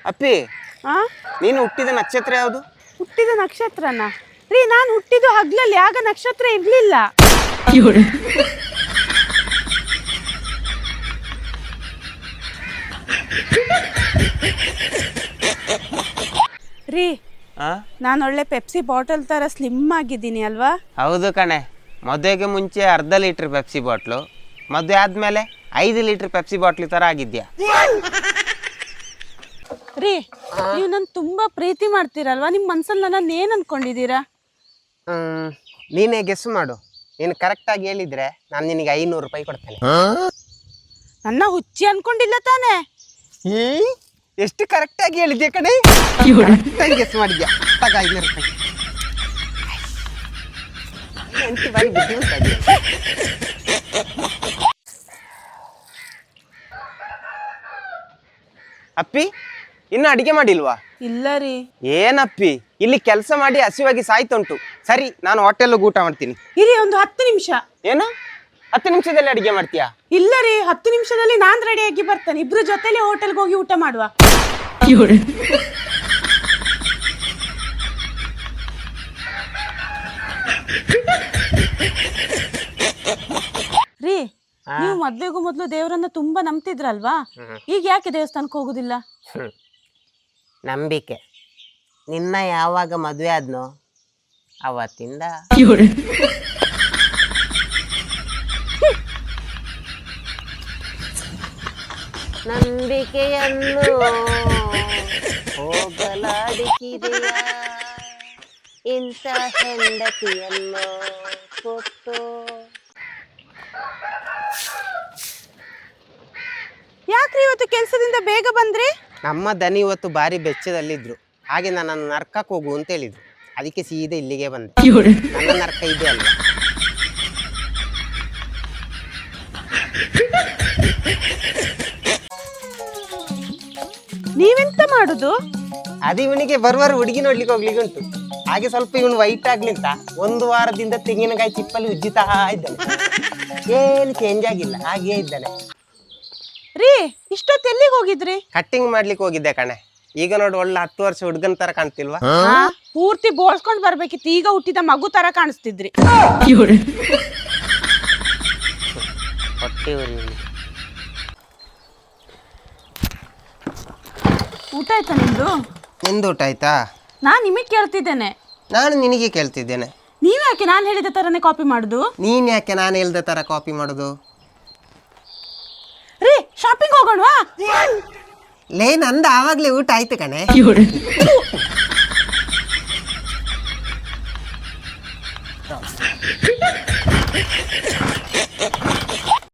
ಅಪ್ಪಿ, ಆ ನೀನು ಹುಟ್ಟಿದ ನಕ್ಷತ್ರ ಯಾವುದು? ಹುಟ್ಟಿದ ನಕ್ಷತ್ರನ? ರೀ, ನಾನು ಹುಟ್ಟಿದ್ದು ಹಗ್ಲಲ್ಲಿ, ಆಗ ನಕ್ಷತ್ರ ಇರ್ಲಿಲ್ಲ. ರೀ, ನಾನು ಒಳ್ಳೆ ಪೆಪ್ಸಿ ಬಾಟಲ್ ತರ ಸ್ಲಿಮ್ ಆಗಿದ್ದೀನಿ ಅಲ್ವಾ? ಹೌದು ಕಣೆ. ಮದುವೆಗೆ ಮುಂಚೆ ಅರ್ಧ ಲೀಟರ್ ಪೆಪ್ಸಿ ಬಾಟ್ಲು, ಮದುವೆ ಆದ್ಮೇಲೆ 5 ಲೀಟರ್ ಪೆಪ್ಸಿ ಬಾಟ್ಲಿ ತರ ಆಗಿದ್ಯಾ. ರೀ, ನೀವು ನನ್ ತುಂಬಾ ಪ್ರೀತಿ ಮಾಡ್ತೀರಲ್ವಾ? ನಿಮ್ ಮನ್ಸಲ್ಲಿ ನನ್ನ ಏನ್ ಅನ್ಕೊಂಡಿದ್ದೀರಾ? ನೀನೇ ಗೆಸ್ ಮಾಡು. ನೀನು ಕರೆಕ್ಟಾಗಿ ಹೇಳಿದ್ರೆ ನಾನು ನಿನಗೆ 500 ರೂಪಾಯಿ ಕೊಡ್ತೇನೆ. ನನ್ನ ಹುಚ್ಚಿ ಅನ್ಕೊಂಡಿಲ್ಲ ತಾನೆ? ಎಷ್ಟು ಕರೆಕ್ಟಾಗಿ ಹೇಳಿದ್ಯಾ ಕಣೆ. ಗೆಸ್ ಮಾಡಿದ್ಯಾ? ತಗ 500 ರೂಪಾಯಿ. ಬಾರಿ ಬುದ್ಧಿವಂತ. ಅಪ್ಪಿ, ಇನ್ನು ಅಡಿಗೆ ಮಾಡಿಲ್ವಾ? ಇಲ್ಲ ರೀ. ಏನಪ್ಪಿ, ಇಲ್ಲಿ ಕೆಲಸ ಮಾಡಿ ಹಸಿವಾಗಿ ಸಾಯ್ತುಂಟು. ಸರಿ, ನಾನು ಹೋಟೆಲ್ಗೆ ಊಟ ಮಾಡ್ತೀನಿ. ಇರಿ, ಒಂದು 10 ನಿಮಿಷ. ಏನು 10 ನಿಮಿಷದಲ್ಲಿ ಅಡಿಗೆ ಮಾಡ್ತೀಯಾ? ಇಲ್ಲ ರೀ, 10 ನಿಮಿಷದಲ್ಲಿ ನಾನ್ ರೆಡಿಯಾಗಿ ಬರ್ತೇನೆ. ಇಬ್ರು ಜೊತೆಲಿ ಹೋಟೆಲ್ಗೆ ಹೋಗಿ ಊಟ ಮಾಡುವ. ರೀ, ನೀವು ಮದ್ವೆಗೂ ಮೊದ್ಲು ದೇವರನ್ನ ತುಂಬಾ ನಂಬ್ತಿದ್ರಲ್ವಾ? ಈಗ ಯಾಕೆ ದೇವಸ್ಥಾನಕ್ಕೆ ಹೋಗುದಿಲ್ಲ? ನಂಬಿಕೆ. ನಿನ್ನ ಯಾವಾಗ ಮದುವೆ ಆದ್ನೋ ಅವತ್ತಿಂದ. ನಂಬಿಕೆಯನ್ನು ಹೋಗಲಾಡಿಸಿದೆಯ ಇಂಥ ಹೆಂಡತಿಯನ್ನು ಕೊಟ್ಟು. ಯಾಕ್ರಿ ಇವತ್ತು ಕೆಲ್ಸದಿಂದ ಬೇಗ ಬಂದ್ರಿ? ನಮ್ಮ ದನಿ ಇವತ್ತು ಭಾರಿ ಬೆಚ್ಚದಲ್ಲಿದ್ರು, ಹಾಗೆ ನನ್ನನ್ನು ನರ್ಕಕ್ಕೆ ಹೋಗು ಅಂತ ಹೇಳಿದ್ರು. ಅದಕ್ಕೆ ಸೀದಾ ಇಲ್ಲಿಗೆ ಬಂದೆ. ನನ್ನ ನರ್ಕ ಇದೆ ಅಲ್ಲ. ನೀವೆಂತ ಮಾಡುದು? ಅದು ಇವನಿಗೆ ಬರುವಾರ ಹುಡುಗಿ ನೋಡ್ಲಿಕ್ಕೆ ಹೋಗ್ಲಿಕ್ಕೆ ಉಂಟು. ಹಾಗೆ ಸ್ವಲ್ಪ ಇವನು ವೈಟ್ ಆಗ್ಲಿಂತ 1 ವಾರದಿಂದ ತೆಂಗಿನಕಾಯಿ ಚಿಪ್ಪಲ್ಲಿ ಉಜ್ಜಿತಾ ಇದ್ದಾನೆ. ಏನು ಚೇಂಜ್ ಆಗಿಲ್ಲ, ಹಾಗೇ ಇದ್ದಾನೆ. ರೀ, ಇಷ್ಟೊತ್ತು ಎಲ್ಲಿಗೆ ಹೋಗಿದ್ರಿ? ಕಟ್ಟಿಂಗ್ ಮಾಡ್ಲಿಕ್ಕೆ ಹೋಗಿದ್ದೆ ಕಣೆ. ಈಗ ನೋಡಿ, ಒಳ್ಳೆ 10 ವರ್ಷ ಹುಡುಗನ ತರ ಕಾಣ್ತಿಲ್ವಾ? ಪೂರ್ತಿ ಬೋಳ್ಸ್ಕೊಂಡ್ ಬರ್ಬೇಕಿತ್ತು. ಈಗ ಹುಟ್ಟಿದ ಮಗು ತರ ಕಾಣಿಸ್ತಿದ್ರಿ. ಊಟ ಆಯ್ತಾ ನಿಮ್ದು? ನಿಂದು ಊಟ ಆಯ್ತಾ? ನಾನ್ ನಿಮಗ್ ಕೇಳ್ತಿದ್ದೇನೆ. ನಾನು ನಿನಗೆ ಕೇಳ್ತಿದ್ದೇನೆ. ನೀವ್ ಯಾಕೆ ನಾನು ಹೇಳಿದ ತರನೇ ಕಾಪಿ ಮಾಡುದು? ನೀನ್ ಯಾಕೆ ನಾನು ಹೇಳ್ದ ತರ ಕಾಪಿ ಮಾಡುದು? ರೀ, ಶಾಪಿಂಗ್ ಹೋಗೋಣವಾ? ಲೇ, ನಂದು ಆವಾಗ್ಲೇ ಊಟ ಆಯ್ತು ಕಣೆ.